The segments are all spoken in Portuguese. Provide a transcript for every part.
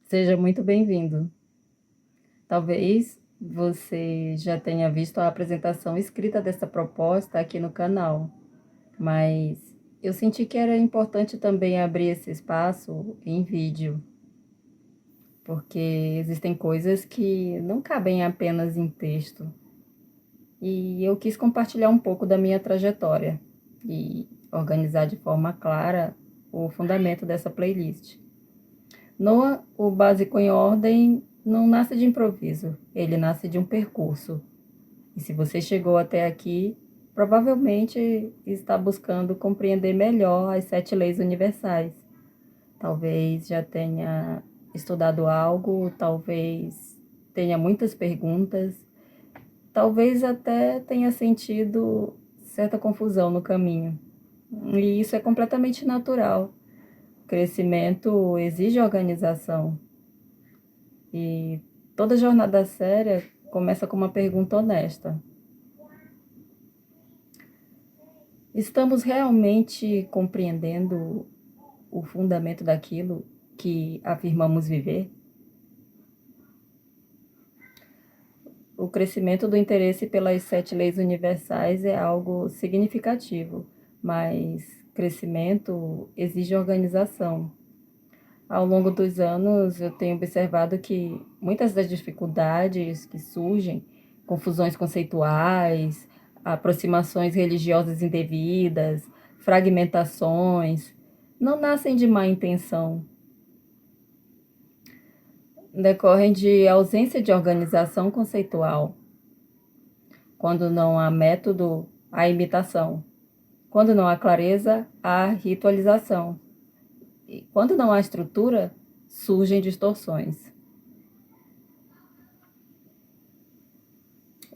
Seja muito bem-vindo. Talvez você já tenha visto a apresentação escrita dessa proposta aqui no canal, mas eu senti que era importante também abrir esse espaço em vídeo, porque existem coisas que não cabem apenas em texto. E eu quis compartilhar um pouco da minha trajetória e organizar de forma clara o fundamento dessa playlist. Noah, o básico em ordem, não nasce de improviso, ele nasce de um percurso. E se você chegou até aqui, provavelmente está buscando compreender melhor as 7 leis universais. Talvez já tenha estudado algo, talvez tenha muitas perguntas, talvez até tenha sentido certa confusão no caminho. E isso é completamente natural. O crescimento exige organização. E toda jornada séria começa com uma pergunta honesta: estamos realmente compreendendo o fundamento daquilo que afirmamos viver? O crescimento do interesse pelas 7 leis universais é algo significativo, mas crescimento exige organização. Ao longo dos anos, eu tenho observado que muitas das dificuldades que surgem, confusões conceituais, aproximações religiosas indevidas, fragmentações, não nascem de má intenção, decorrem de ausência de organização conceitual. Quando não há método, há imitação. Quando não há clareza, há ritualização. E quando não há estrutura, surgem distorções.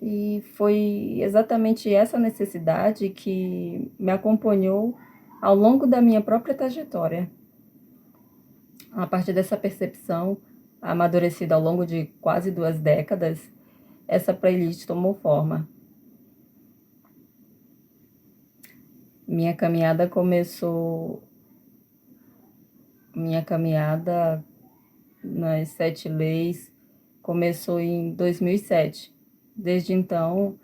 E foi exatamente essa necessidade que me acompanhou ao longo da minha própria trajetória. A partir dessa percepção, amadurecida ao longo de quase 2 décadas, essa playlist tomou forma. Minha caminhada nas 7 leis começou em 2007. Desde então,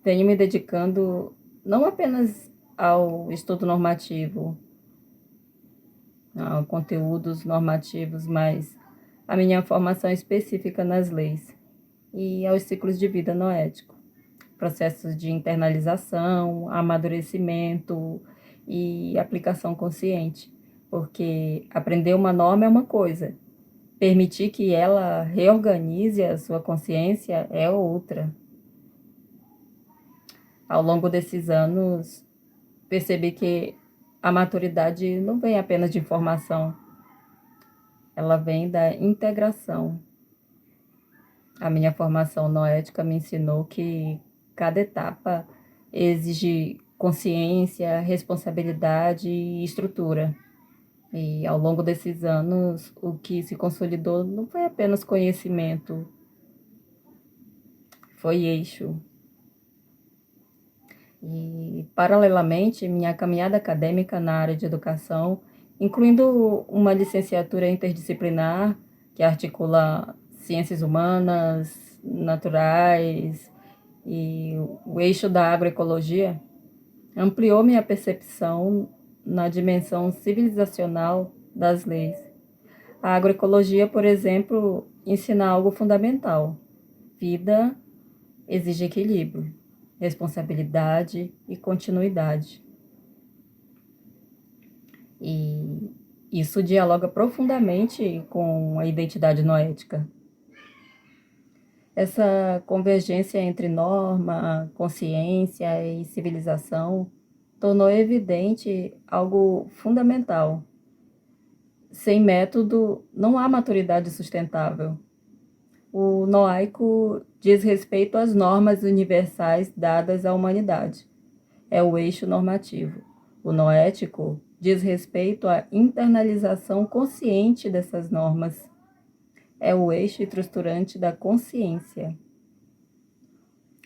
venho me dedicando não apenas ao estudo normativo, a conteúdos normativos, mas a minha formação específica nas leis e aos ciclos de vida noético, processos de internalização, amadurecimento e aplicação consciente, porque aprender uma norma é uma coisa, permitir que ela reorganize a sua consciência é outra. Ao longo desses anos, percebi que a maturidade não vem apenas de informação, ela vem da integração. A minha formação noética me ensinou que cada etapa exige consciência, responsabilidade e estrutura. E ao longo desses anos, o que se consolidou não foi apenas conhecimento, foi eixo. E, paralelamente, minha caminhada acadêmica na área de educação, incluindo uma licenciatura interdisciplinar que articula ciências humanas, naturais e o eixo da agroecologia, ampliou minha percepção na dimensão civilizacional das leis. A agroecologia, por exemplo, ensina algo fundamental: vida exige equilíbrio, responsabilidade e continuidade. E isso dialoga profundamente com a identidade noética. Essa convergência entre norma, consciência e civilização tornou evidente algo fundamental. Sem método, não há maturidade sustentável. O noaico diz respeito às normas universais dadas à humanidade. É o eixo normativo. O noético diz respeito à internalização consciente dessas normas. É o eixo estruturante da consciência.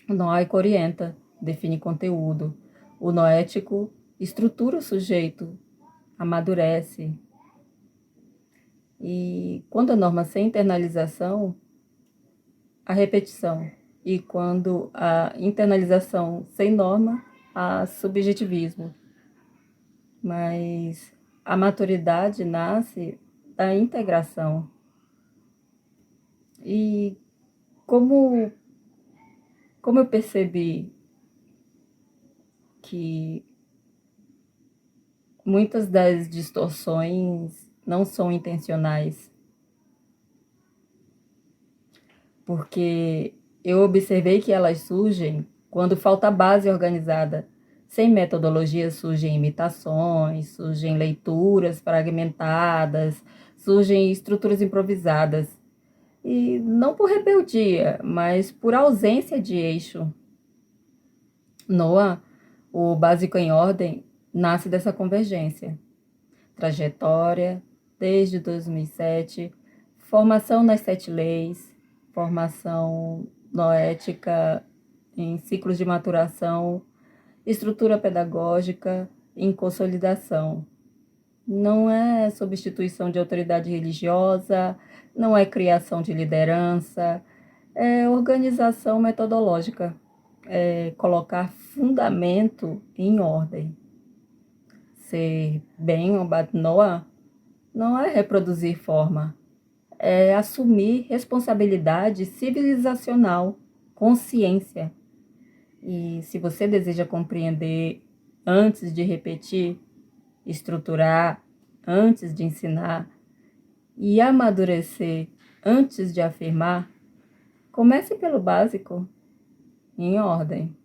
O noaico orienta, define conteúdo. O noético estrutura o sujeito, amadurece. E quando a norma sem internalização, a repetição. E quando a internalização sem norma, a subjetivismo. Mas a maturidade nasce da integração. E como, como eu percebi que muitas das distorções não são intencionais, porque eu observei que elas surgem quando falta base organizada. Sem metodologia surgem imitações, surgem leituras fragmentadas, surgem estruturas improvisadas. E não por rebeldia, mas por ausência de eixo. Noah, o básico em ordem, nasce dessa convergência. Trajetória, desde 2007, formação nas 7 leis, formação noética em ciclos de maturação, estrutura pedagógica em consolidação. Não é substituição de autoridade religiosa, não é criação de liderança, é organização metodológica, é colocar fundamento em ordem. Ser bem ou bad noah não é reproduzir forma, é assumir responsabilidade civilizacional, consciência. E se você deseja compreender antes de repetir, estruturar antes de ensinar e amadurecer antes de afirmar, comece pelo básico, em ordem.